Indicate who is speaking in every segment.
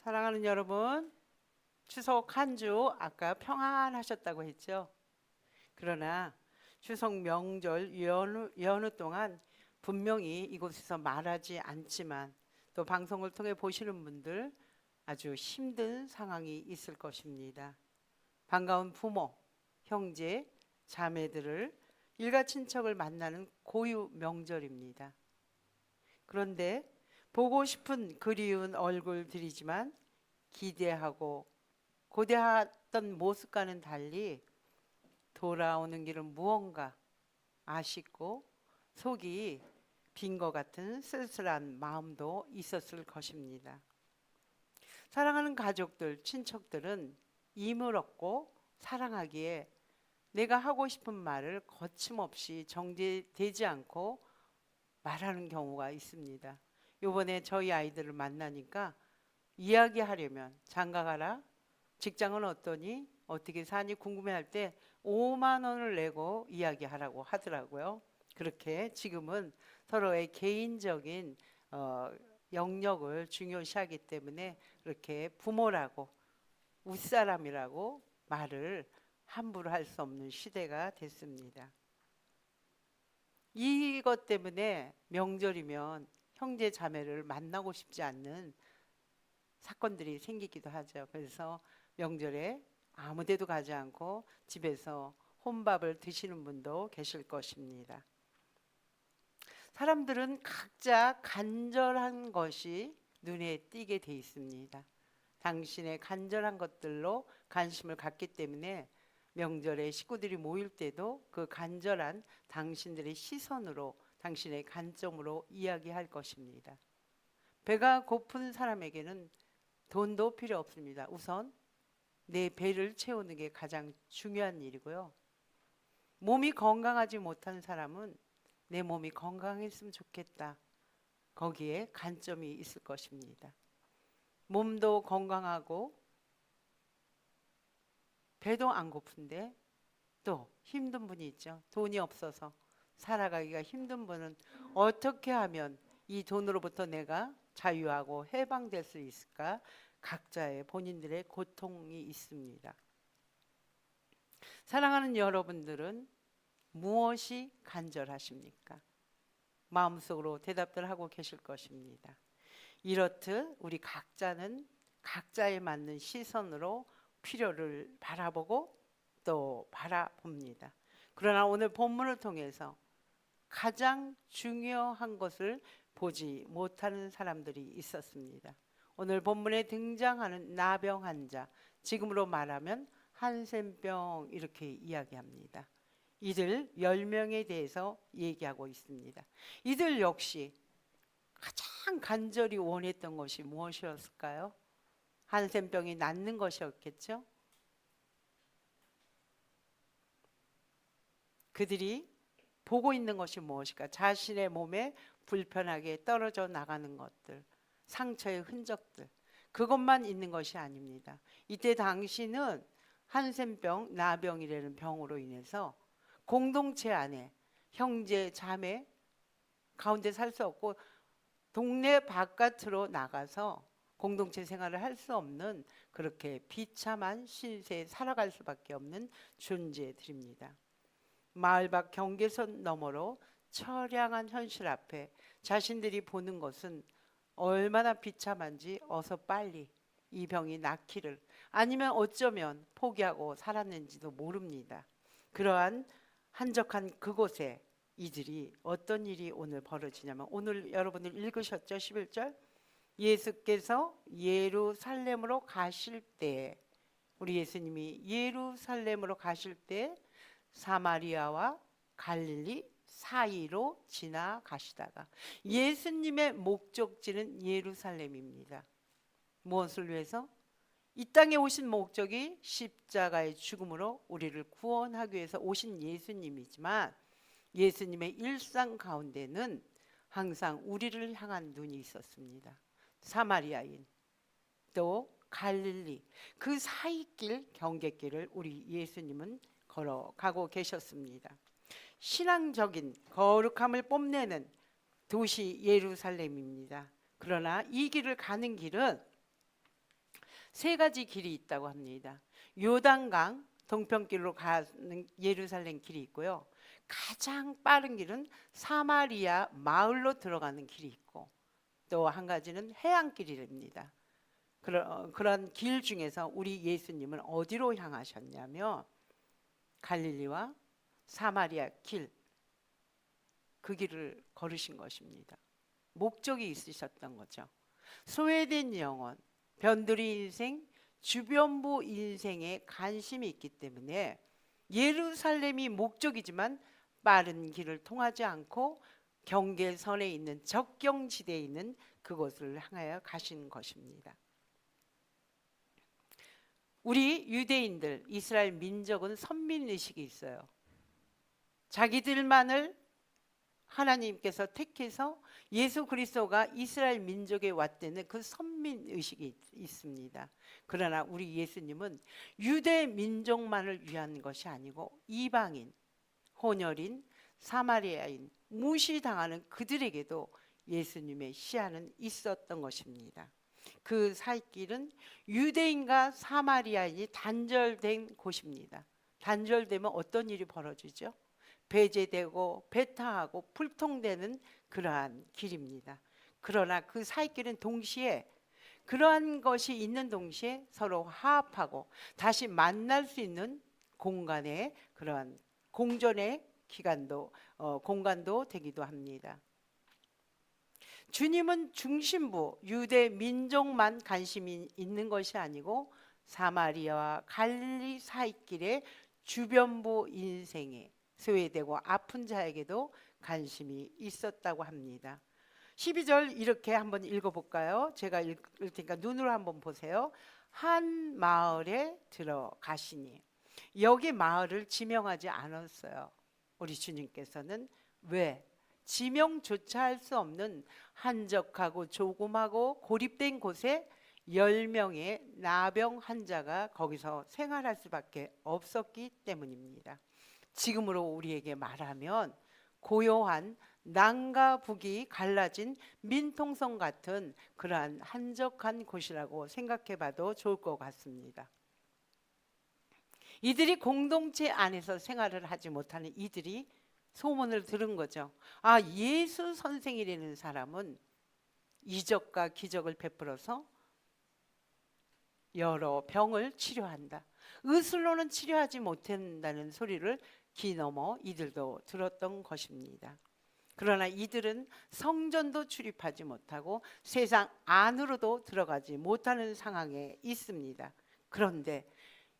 Speaker 1: 사랑하는 여러분, 추석 한 주 아까 평안하셨다고 했죠? 그러나 추석 명절 연휴 동안 분명히 이곳에서 말하지 않지만 또 방송을 통해 보시는 분들 아주 힘든 상황이 있을 것입니다. 반가운 부모, 형제, 자매들을 일가 친척을 만나는 고유 명절입니다. 그런데 보고 싶은 그리운 얼굴들이지만 기대하고 고대했던 모습과는 달리 돌아오는 길은 무언가 아쉽고 속이 빈 것 같은 쓸쓸한 마음도 있었을 것입니다. 사랑하는 가족들, 친척들은 힘을 얻고 사랑하기에 내가 하고 싶은 말을 거침없이 정제되지 않고 말하는 경우가 있습니다. 요번에 저희 아이들을 만나니까 이야기하려면 장가가라, 직장은 어떠니, 어떻게 사니 궁금해할 때 5만 원을 내고 이야기하라고 하더라고요. 그렇게 지금은 서로의 개인적인 영역을 중요시하기 때문에 그렇게 부모라고 윗사람이라고 말을 함부로 할 수 없는 시대가 됐습니다. 이것 때문에 명절이면 형제 자매를 만나고 싶지 않는 사건들이 생기기도 하죠. 그래서 명절에 아무 데도 가지 않고 집에서 혼밥을 드시는 분도 계실 것입니다. 사람들은 각자 간절한 것이 눈에 띄게 돼 있습니다. 당신의 간절한 것들로 관심을 갖기 때문에 명절에 식구들이 모일 때도 그 간절한 당신들의 시선으로 당신의 관점으로 이야기할 것입니다. 배가 고픈 사람에게는 돈도 필요 없습니다. 우선 내 배를 채우는 게 가장 중요한 일이고요. 몸이 건강하지 못한 사람은 내 몸이 건강했으면 좋겠다. 거기에 관점이 있을 것입니다. 몸도 건강하고 배도 안 고픈데 또 힘든 분이 있죠. 돈이 없어서 살아가기가 힘든 분은 어떻게 하면 이 돈으로부터 내가 자유하고 해방될 수 있을까? 각자의 본인들의 고통이 있습니다. 사랑하는 여러분들은 무엇이 간절하십니까? 마음속으로 대답들 하고 계실 것입니다. 이렇듯 우리 각자는 각자에 맞는 시선으로 필요를 바라보고 또 바라봅니다. 그러나 오늘 본문을 통해서 가장 중요한 것을 보지 못하는 사람들이 있었습니다. 오늘 본문에 등장하는 나병 환자, 지금으로 말하면 한센병 이렇게 이야기합니다. 이들 10명에 대해서 얘기하고 있습니다. 이들 역시 가장 간절히 원했던 것이 무엇이었을까요? 한센병이 낫는 것이었겠죠? 그들이 보고 있는 것이 무엇일까? 자신의 몸에 불편하게 떨어져 나가는 것들, 상처의 흔적들, 그것만 있는 것이 아닙니다. 이때 당시는 한센병, 나병이라는 병으로 인해서 공동체 안에 형제, 자매 가운데 살 수 없고 동네 바깥으로 나가서 공동체 생활을 할 수 없는 그렇게 비참한 신세에 살아갈 수밖에 없는 존재들입니다. 마을 밖 경계선 너머로 처량한 현실 앞에 자신들이 보는 것은 얼마나 비참한지 어서 빨리 이 병이 낫기를, 아니면 어쩌면 포기하고 살았는지도 모릅니다. 그러한 한적한 그곳에 이들이 어떤 일이 오늘 벌어지냐면, 오늘 여러분들 읽으셨죠? 11절. 예수께서 예루살렘으로 가실 때, 우리 예수님이 예루살렘으로 가실 때 사마리아와 갈릴리 사이로 지나가시다가, 예수님의 목적지는 예루살렘입니다. 무엇을 위해서? 이 땅에 오신 목적이 십자가의 죽음으로 우리를 구원하기 위해서 오신 예수님이지만, 예수님의 일상 가운데는 항상 우리를 향한 눈이 있었습니다. 사마리아인, 또 갈릴리, 그 사이길, 경계길을 우리 예수님은 걸어가고 계셨습니다. 신앙적인 거룩함을 뽐내는 도시 예루살렘입니다. 그러나 이 길을 가는 길은 세 가지 길이 있다고 합니다. 요단강 동편길로 가는 예루살렘 길이 있고요. 가장 빠른 길은 사마리아 마을로 들어가는 길이 있고, 또 한 가지는 해안길입니다. 그런 길 중에서 우리 예수님은 어디로 향하셨냐면 갈릴리와 사마리아 길, 그 길을 걸으신 것입니다. 목적이 있으셨던 거죠. 소외된 영혼, 변두리 인생, 주변부 인생에 관심이 있기 때문에 예루살렘이 목적이지만 빠른 길을 통하지 않고 경계선에 있는 적경지대에 있는 그곳을 향하여 가신 것입니다. 우리 유대인들, 이스라엘 민족은 선민의식이 있어요. 자기들만을 하나님께서 택해서 예수 그리스도가 이스라엘 민족에 왔다는 그 선민의식이 있습니다. 그러나 우리 예수님은 유대 민족만을 위한 것이 아니고 이방인, 혼혈인, 사마리아인, 무시당하는 그들에게도 예수님의 시야는 있었던 것입니다. 그 사이길은 유대인과 사마리아인이 단절된 곳입니다. 단절되면 어떤 일이 벌어지죠? 배제되고 배타하고 불통되는 그러한 길입니다. 그러나 그 사이길은 동시에 그러한 것이 있는 동시에 서로 화합하고 다시 만날 수 있는 공간의 그러한 공존의 공간도 되기도 합니다. 주님은 중심부 유대 민족만 관심이 있는 것이 아니고 사마리아와 갈릴리 사이길의 주변부 인생에 소외되고 아픈 자에게도 관심이 있었다고 합니다. 12절 이렇게 한번 읽어볼까요? 제가 읽을 테니까 눈으로 한번 보세요. 한 마을에 들어가시니. 여기 마을을 지명하지 않았어요. 우리 주님께서는. 왜? 지명조차 할 수 없는 한적하고 조그마고 고립된 곳에 10명의 나병 환자가 거기서 생활할 수밖에 없었기 때문입니다. 지금으로 우리에게 말하면 고요한 남과 북이 갈라진 민통성 같은 그러한 한적한 곳이라고 생각해 봐도 좋을 것 같습니다. 이들이 공동체 안에서 생활을 하지 못하는 이들이 소문을 들은 거죠. 아, 예수 선생이라는 사람은 이적과 기적을 베풀어서 여러 병을 치료한다. 의술로는 치료하지 못한다는 소리를 귀 넘어 이들도 들었던 것입니다. 그러나 이들은 성전도 출입하지 못하고 세상 안으로도 들어가지 못하는 상황에 있습니다. 그런데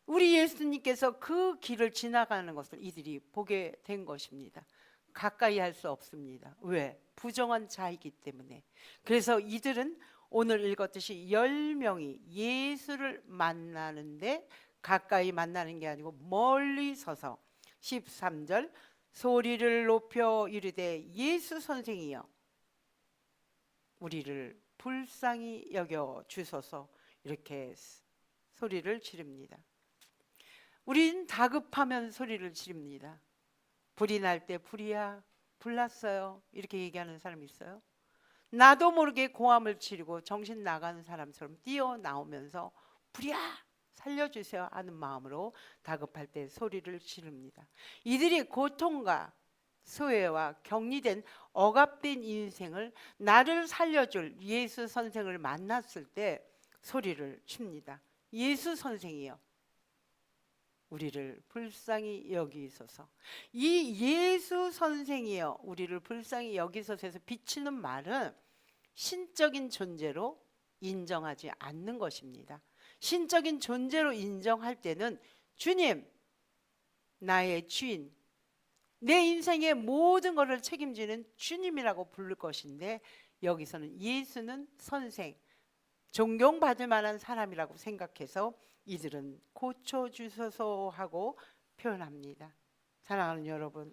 Speaker 1: 우리 예수님께서 그 길을 지나가는 것을 이들이 보게 된 것입니다. 가까이 할 수 없습니다. 왜? 부정한 자이기 때문에. 그래서 이들은 오늘 읽었듯이 10명이 예수를 만나는데 가까이 만나는 게 아니고 멀리 서서 13절 소리를 높여 이르되 예수 선생이여 우리를 불쌍히 여겨 주소서 이렇게 소리를 지릅니다. 우린 다급하면 소리를 지릅니다. 불이 날 때 불이야 불났어요 이렇게 얘기하는 사람이 있어요. 나도 모르게 고함을 지르고 정신 나가는 사람처럼 뛰어나오면서 불이야 살려주세요 하는 마음으로 다급할 때 소리를 지릅니다. 이들이 고통과 소외와 격리된 억압된 인생을 나를 살려줄 예수 선생을 만났을 때 소리를 칩니다. 예수 선생이요 우리를 불쌍히 여기소서. 이 예수 선생이여 우리를 불쌍히 여기소서에서 비치는 말은 신적인 존재로 인정하지 않는 것입니다. 신적인 존재로 인정할 때는 주님 나의 주인 내 인생의 모든 것을 책임지는 주님이라고 부를 것인데 여기서는 예수는 선생 존경받을 만한 사람이라고 생각해서 이들은 고쳐주소서 하고 표현합니다. 사랑하는 여러분,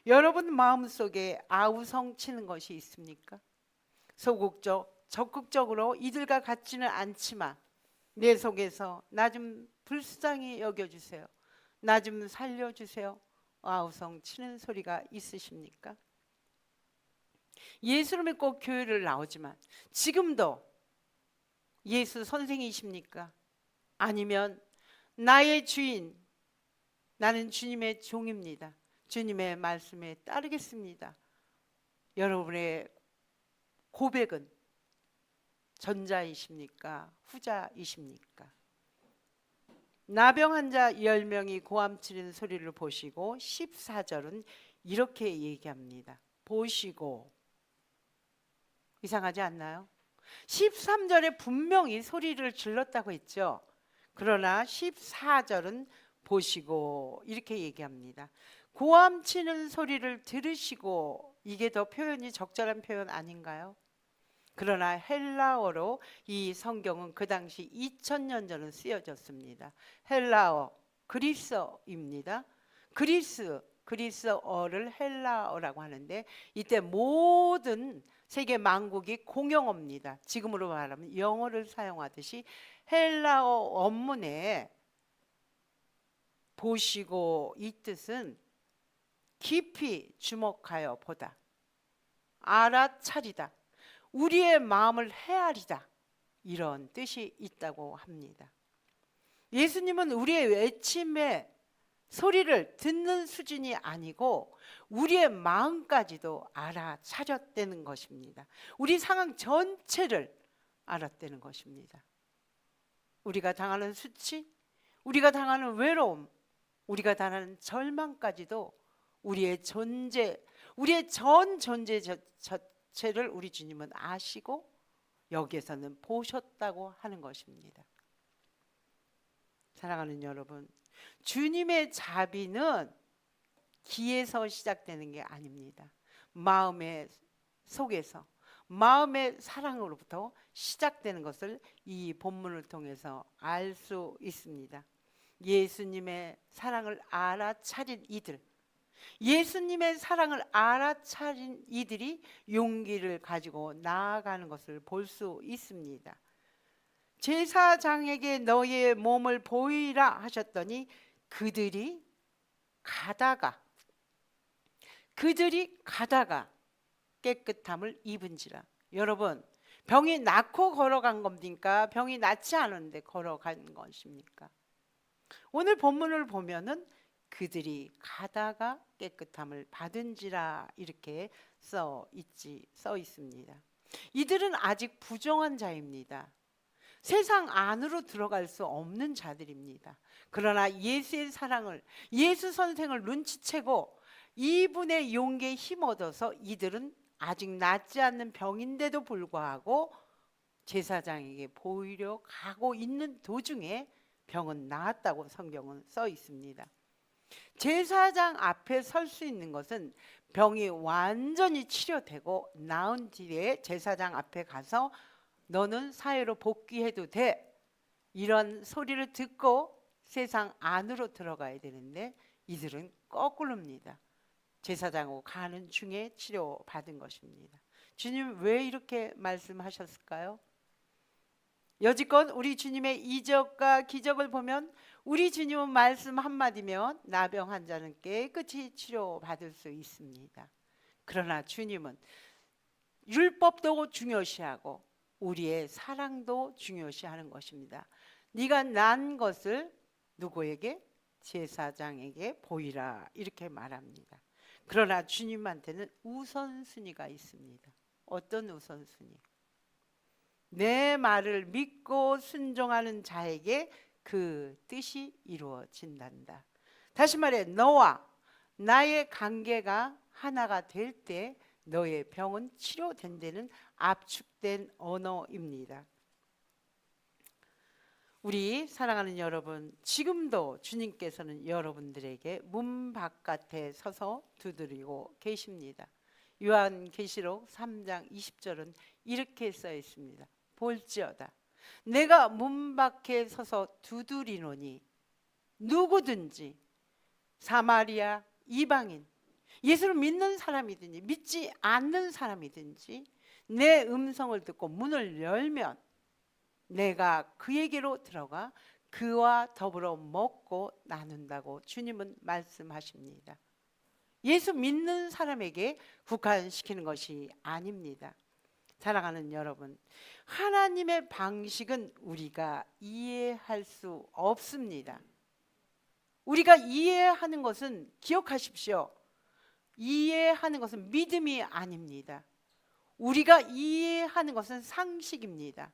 Speaker 1: 여러분 마음속에 아우성 치는 것이 있습니까? 소극적, 적극적으로 이들과 같지는 않지만 내 속에서 나 좀 불쌍히 여겨주세요. 나 좀 살려주세요. 아우성 치는 소리가 있으십니까? 예수를 믿고 교회를 나오지만 지금도 예수 선생이십니까? 아니면 나의 주인, 나는 주님의 종입니다. 주님의 말씀에 따르겠습니다. 여러분의 고백은 전자이십니까? 후자이십니까? 나병 환자 10명이 고함 치는 소리를 보시고 14절은 이렇게 얘기합니다. 보시고. 이상하지 않나요? 13절에 분명히 소리를 질렀다고 했죠. 그러나 14절은 보시고 이렇게 얘기합니다. 고함 치는 소리를 들으시고, 이게 더 표현이 적절한 표현 아닌가요? 그러나 헬라어로 이 성경은 그 당시 2000년 전에 쓰여졌습니다. 헬라어, 그리스어입니다. 그리스어를 헬라어라고 하는데, 이때 모든 세계 만국이 공용어입니다. 지금으로 말하면 영어를 사용하듯이 헬라어 원문에 보시고 이 뜻은 깊이 주목하여 보다, 알아차리다, 우리의 마음을 헤아리다, 이런 뜻이 있다고 합니다. 예수님은 우리의 외침의 소리를 듣는 수준이 아니고 우리의 마음까지도 알아차렸다는 것입니다. 우리 상황 전체를 알았다는 것입니다. 우리가 당하는 수치, 우리가 당하는 외로움, 우리가 당하는 절망까지도 우리의 존재, 우리의 전 존재 자체를 우리 주님은 아시고 여기에서는 보셨다고 하는 것입니다. 사랑하는 여러분, 주님의 자비는 귀에서 시작되는 게 아닙니다. 마음의 속에서, 마음의 사랑으로부터 시작되는 것을 이 본문을 통해서 알 수 있습니다. 예수님의 사랑을 알아차린 이들, 예수님의 사랑을 알아차린 이들이 용기를 가지고 나아가는 것을 볼 수 있습니다. 제사장에게 너의 몸을 보이라 하셨더니 그들이 가다가 깨끗함을 입은지라. 여러분, 병이 낫고 걸어간 겁니까? 병이 낫지 않은데 걸어간 것입니까? 오늘 본문을 보면은 그들이 가다가 깨끗함을 받은지라 이렇게 써 있습니다. 이들은 아직 부정한 자입니다. 세상 안으로 들어갈 수 없는 자들입니다. 그러나 예수의 사랑을, 예수 선생을 눈치채고 이분의 용기에 힘얻어서 이들은 아직 낫지 않는 병인데도 불구하고 제사장에게 보이려 가고 있는 도중에 병은 나았다고 성경은 써 있습니다. 제사장 앞에 설 수 있는 것은 병이 완전히 치료되고 나은 뒤에 제사장 앞에 가서 너는 사회로 복귀해도 돼, 이런 소리를 듣고 세상 안으로 들어가야 되는데 이들은 거꾸로입니다. 제사장하고 가는 중에 치료받은 것입니다. 주님 왜 이렇게 말씀하셨을까요? 여지껏 우리 주님의 이적과 기적을 보면 우리 주님은 말씀 한마디면 나병 환자는 깨끗이 치료받을 수 있습니다. 그러나 주님은 율법도 중요시하고 우리의 사랑도 중요시하는 것입니다. 네가 난 것을 누구에게? 제사장에게 보이라 이렇게 말합니다. 그러나 주님한테는 우선순위가 있습니다. 어떤 우선순위? 내 말을 믿고 순종하는 자에게 그 뜻이 이루어진단다. 다시 말해, 너와 나의 관계가 하나가 될 때 너의 병은 치료된다는 압축된 언어입니다. 우리 사랑하는 여러분, 지금도 주님께서는 여러분들에게 문 바깥에 서서 두드리고 계십니다. 요한계시록 3장 20절은 이렇게 써 있습니다. 볼지어다 내가 문 밖에 서서 두드리노니 누구든지 사마리아, 이방인, 예수를 믿는 사람이든지 믿지 않는 사람이든지 내 음성을 듣고 문을 열면 내가 그에게로 들어가 그와 더불어 먹고 나눈다고 주님은 말씀하십니다. 예수 믿는 사람에게 국한시키는 것이 아닙니다. 사랑하는 여러분, 하나님의 방식은 우리가 이해할 수 없습니다. 우리가 이해하는 것은, 기억하십시오, 이해하는 것은 믿음이 아닙니다. 우리가 이해하는 것은 상식입니다.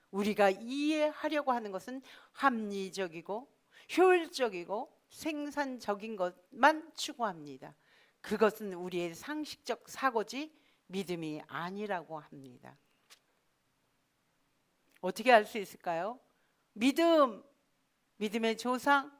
Speaker 1: 우리가 이해하려고 하는 것은 합리적이고 효율적이고 생산적인 것만 추구합니다. 그것은 우리의 상식적 사고지 믿음이 아니라고 합니다. 어떻게 알 수 있을까요? 믿음의 조상,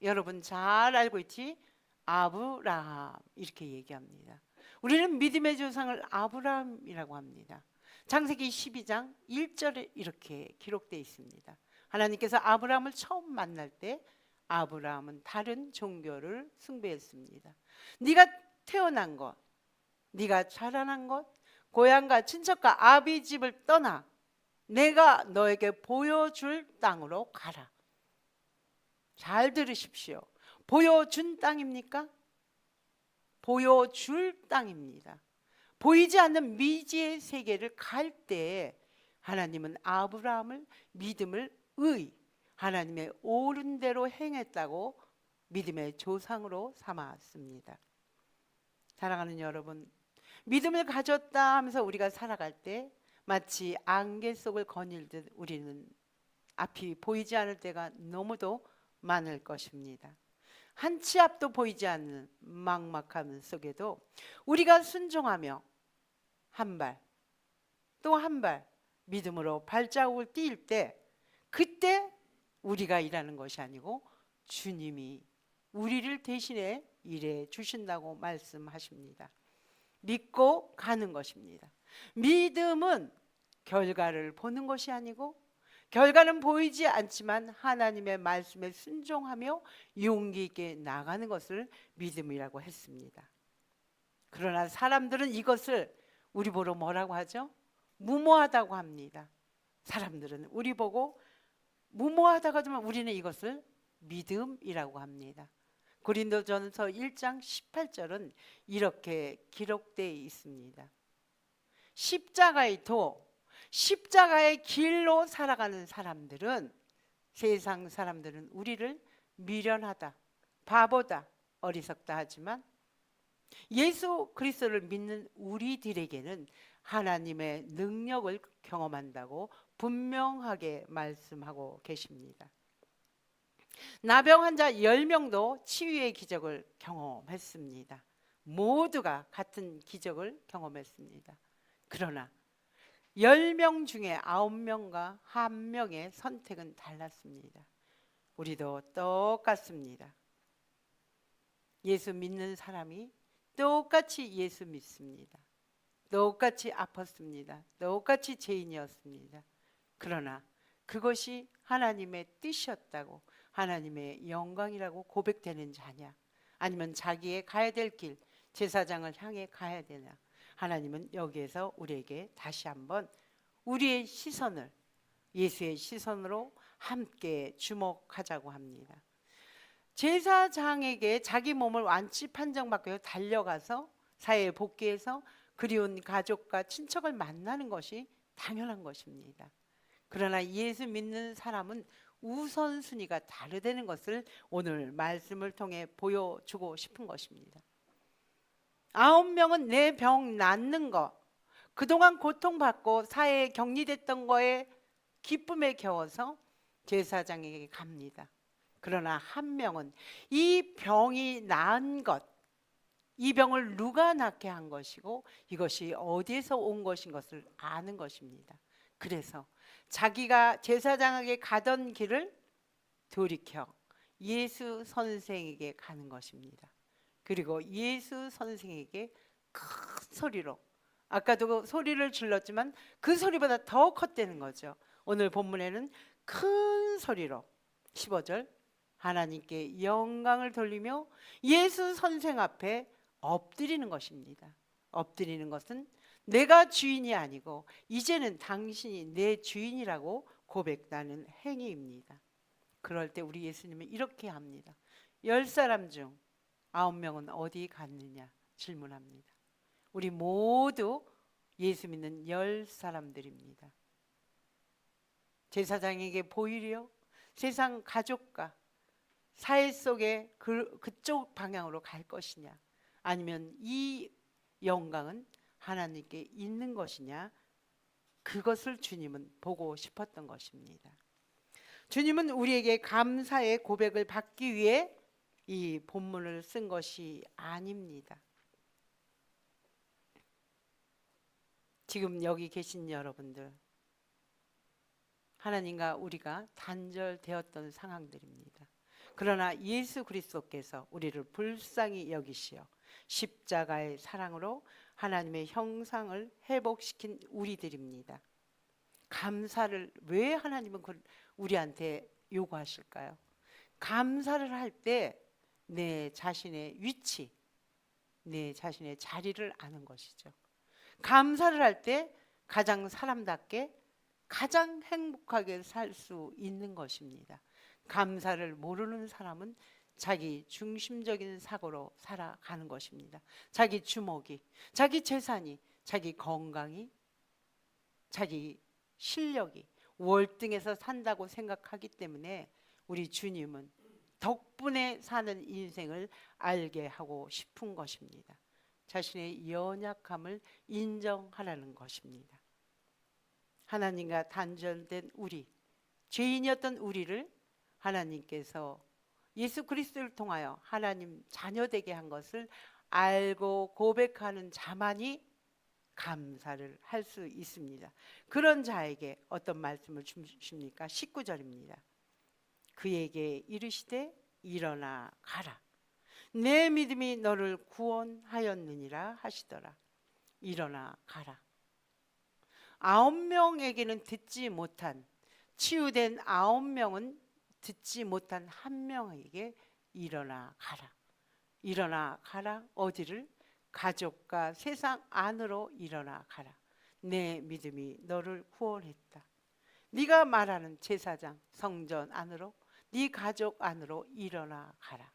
Speaker 1: 여러분 잘 알고 있지? 아브라함, 이렇게 얘기합니다. 우리는 믿음의 조상을 아브라함이라고 합니다. 창세기 12장 1절에 이렇게 기록되어 있습니다. 하나님께서 아브라함을 처음 만날 때 아브라함은 다른 종교를 숭배했습니다. 네가 태어난 것, 네가 자라난 것, 고향과 친척과 아비 집을 떠나 내가 너에게 보여줄 땅으로 가라. 잘 들으십시오. 보여준 땅입니까? 보여줄 땅입니다. 보이지 않는 미지의 세계를 갈 때 하나님은 아브라함을 믿음을 하나님의 옳은 대로 행했다고 믿음의 조상으로 삼았습니다. 사랑하는 여러분, 믿음을 가졌다 하면서 우리가 살아갈 때 마치 안개 속을 거닐듯 우리는 앞이 보이지 않을 때가 너무도 많을 것입니다. 한 치 앞도 보이지 않는 막막함 속에도 우리가 순종하며 한 발 또 한 발 믿음으로 발자국을 띄울 때, 그때 우리가 일하는 것이 아니고 주님이 우리를 대신해 일해 주신다고 말씀하십니다. 믿고 가는 것입니다. 믿음은 결과를 보는 것이 아니고, 결과는 보이지 않지만 하나님의 말씀에 순종하며 용기 있게 나가는 것을 믿음이라고 했습니다. 그러나 사람들은 이것을 우리 보러 뭐라고 하죠? 무모하다고 합니다. 사람들은 우리 보고 무모하다고 하지만 우리는 이것을 믿음이라고 합니다. 고린도전서 1장 18절은 이렇게 기록되어 있습니다. 십자가의 도, 십자가의 길로 살아가는 사람들은, 세상 사람들은 우리를 미련하다, 바보다, 어리석다 하지만 예수 그리스도를 믿는 우리들에게는 하나님의 능력을 경험한다고 분명하게 말씀하고 계십니다. 나병 환자 10명도 치유의 기적을 경험했습니다. 모두가 같은 기적을 경험했습니다. 그러나 10명 중에 9명과 1명의 선택은 달랐습니다. 우리도 똑같습니다. 예수 믿는 사람이 똑같이 예수 믿습니다. 똑같이 아팠습니다. 똑같이 죄인이었습니다. 그러나 그것이 하나님의 뜻이었다고, 하나님의 영광이라고 고백되는 자냐, 아니면 자기의 가야 될 길, 제사장을 향해 가야 되냐, 하나님은 여기에서 우리에게 다시 한번 우리의 시선을 예수의 시선으로 함께 주목하자고 합니다. 제사장에게 자기 몸을 완치 판정받고 달려가서 사회에 복귀해서 그리운 가족과 친척을 만나는 것이 당연한 것입니다. 그러나 예수 믿는 사람은 우선순위가 다르다는 것을 오늘 말씀을 통해 보여주고 싶은 것입니다. 9명은 내 병 낫는 거, 그동안 고통받고 사회에 격리됐던 거에 기쁨에 겨워서 제사장에게 갑니다. 그러나 1명은 이 병이 나은 것, 이 병을 누가 낫게 한 것이고 이것이 어디에서 온 것인 것을 아는 것입니다. 그래서 자기가 제사장에게 가던 길을 돌이켜 예수 선생에게 가는 것입니다. 그리고 예수 선생에게 큰 소리로, 아까도 소리를 질렀지만 그 소리보다 더 컸다는 거죠. 오늘 본문에는 큰 소리로 15절 하나님께 영광을 돌리며 예수 선생 앞에 엎드리는 것입니다. 엎드리는 것은 내가 주인이 아니고 이제는 당신이 내 주인이라고 고백하는 행위입니다. 그럴 때 우리 예수님은 이렇게 합니다. 10사람 중 9명은 어디 갔느냐 질문합니다. 우리 모두 예수 믿는 10사람들입니다. 제사장에게 보이려 세상 가족과 사회 속에 그쪽 방향으로 갈 것이냐, 아니면 이 영광은 하나님께 있는 것이냐, 그것을 주님은 보고 싶었던 것입니다. 주님은 우리에게 감사의 고백을 받기 위해 이 본문을 쓴 것이 아닙니다. 지금 여기 계신 여러분들, 하나님과 우리가 단절되었던 상황들입니다. 그러나 예수 그리스도께서 우리를 불쌍히 여기시어 십자가의 사랑으로 하나님의 형상을 회복시킨 우리들입니다. 감사를 왜 하나님은 우리한테 요구하실까요? 감사를 할 때 내 자신의 위치, 내 자신의 자리를 아는 것이죠. 감사를 할 때 가장 사람답게 가장 행복하게 살 수 있는 것입니다. 감사를 모르는 사람은 자기 중심적인 사고로 살아가는 것입니다. 자기 주먹이, 자기 재산이, 자기 건강이, 자기 실력이 월등해서 산다고 생각하기 때문에 우리 주님은 덕분에 사는 인생을 알게 하고 싶은 것입니다. 자신의 연약함을 인정하라는 것입니다. 하나님과 단절된 우리, 죄인이었던 우리를 하나님께서 예수 그리스도를 통하여 하나님 자녀되게 한 것을 알고 고백하는 자만이 감사를 할 수 있습니다. 그런 자에게 어떤 말씀을 주십니까? 19절입니다. 그에게 이르시되 일어나 가라. 내 믿음이 너를 구원하였느니라 하시더라. 일어나 가라. 9명에게는 듣지 못한, 치유된 9명은 듣지 못한 한 명에게 일어나 가라. 일어나 가라. 어디를? 가족과 세상 안으로 일어나 가라. 내 믿음이 너를 구원했다. 네가 말하는 제사장, 성전 안으로, 네 가족 안으로 일어나 가라.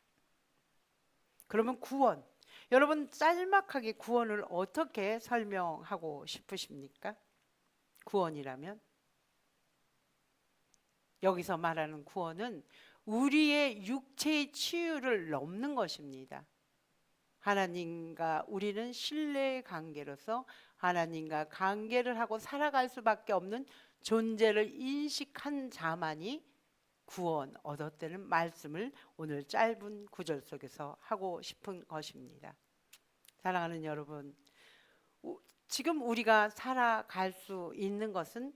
Speaker 1: 그러면 구원, 여러분 짤막하게 구원을 어떻게 설명하고 싶으십니까? 구원이라면, 여기서 말하는 구원은 우리의 육체의 치유를 넘는 것입니다. 하나님과 우리는 신뢰의 관계로서 하나님과 관계를 하고 살아갈 수밖에 없는 존재를 인식한 자만이 구원 얻었다는 말씀을 오늘 짧은 구절 속에서 하고 싶은 것입니다. 사랑하는 여러분, 지금 우리가 살아갈 수 있는 것은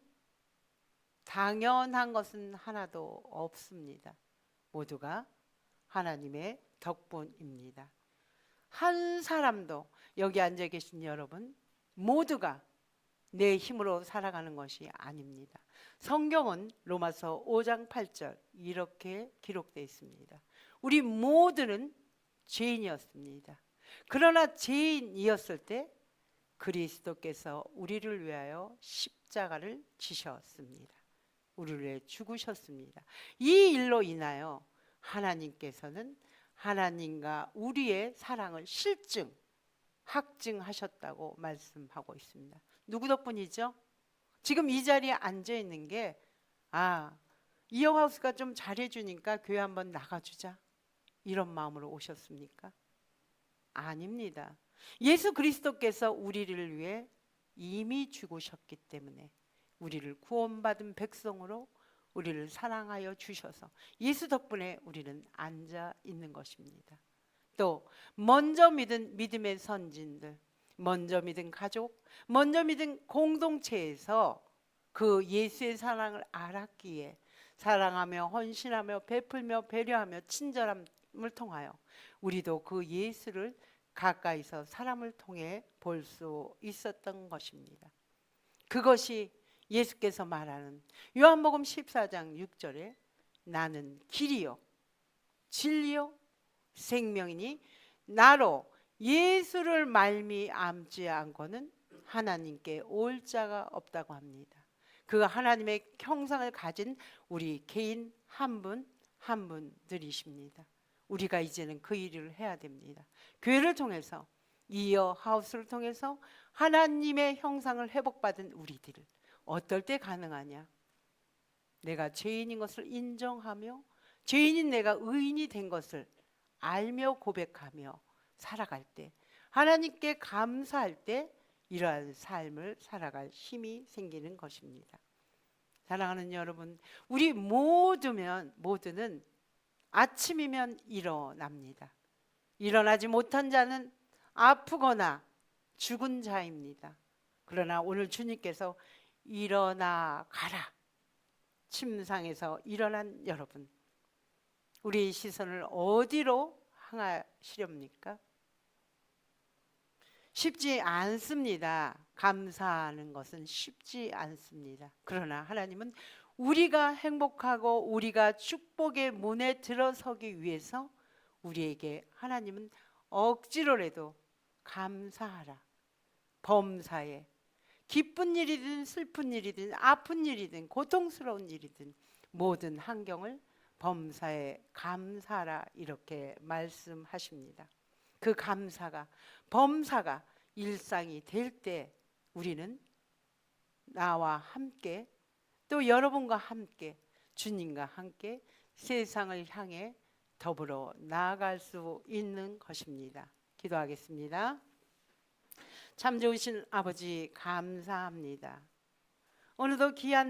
Speaker 1: 당연한 것은 하나도 없습니다. 모두가 하나님의 덕분입니다. 한 사람도, 여기 앉아 계신 여러분 모두가 내 힘으로 살아가는 것이 아닙니다. 성경은 로마서 5장 8절 이렇게 기록되어 있습니다. 우리 모두는 죄인이었습니다. 그러나 죄인이었을 때 그리스도께서 우리를 위하여 십자가를 지셨습니다. 우리를 위해 죽으셨습니다. 이 일로 인하여 하나님께서는 하나님과 우리의 사랑을 확증하셨다고 말씀하고 있습니다. 누구 덕분이죠? 지금 이 자리에 앉아 있는 게, 이영하우스가 좀 잘해주니까 교회 한번 나가주자, 이런 마음으로 오셨습니까? 아닙니다. 예수 그리스도께서 우리를 위해 이미 죽으셨기 때문에 우리를 구원받은 백성으로 우리를 사랑하여 주셔서 예수 덕분에 우리는 앉아 있는 것입니다. 또 먼저 믿은 믿음의 선진들, 먼저 믿은 가족, 먼저 믿은 공동체에서 그 예수의 사랑을 알았기에 사랑하며 헌신하며 베풀며 배려하며 친절함을 통하여 우리도 그 예수를 가까이서 사람을 통해 볼 수 있었던 것입니다. 그것이 예수께서 말하는 요한복음 14장 6절에 나는 길이요 진리요 생명이니 나로 예수를 말미암지 않고는 하나님께 올 자가 없다고 합니다. 그 하나님의 형상을 가진 우리 개인 한 분 한 분들이십니다. 우리가 이제는 그 일을 해야 됩니다. 교회를 통해서, 이어 하우스를 통해서 하나님의 형상을 회복받은 우리들 어떨 때 가능하냐? 내가 죄인인 것을 인정하며 죄인인 내가 의인이 된 것을 알며 고백하며 살아갈 때, 하나님께 감사할 때 이러한 삶을 살아갈 힘이 생기는 것입니다. 사랑하는 여러분, 우리 모두는 아침이면 일어납니다. 일어나지 못한 자는 아프거나 죽은 자입니다. 그러나 오늘 주님께서 일어나 가라, 침상에서 일어난 여러분, 우리의 시선을 어디로 향하시렵니까? 쉽지 않습니다. 감사하는 것은 쉽지 않습니다. 그러나 하나님은 우리가 행복하고 우리가 축복의 문에 들어서기 위해서 우리에게 하나님은 억지로라도 감사하라, 범사에 기쁜 일이든 슬픈 일이든 아픈 일이든 고통스러운 일이든 모든 환경을 범사에 감사하라, 이렇게 말씀하십니다. 그 감사가, 범사가 일상이 될 때 우리는 나와 함께, 또 여러분과 함께, 주님과 함께 세상을 향해 더불어 나아갈 수 있는 것입니다. 기도하겠습니다. 참 좋으신 아버지, 감사합니다. 오늘도 귀한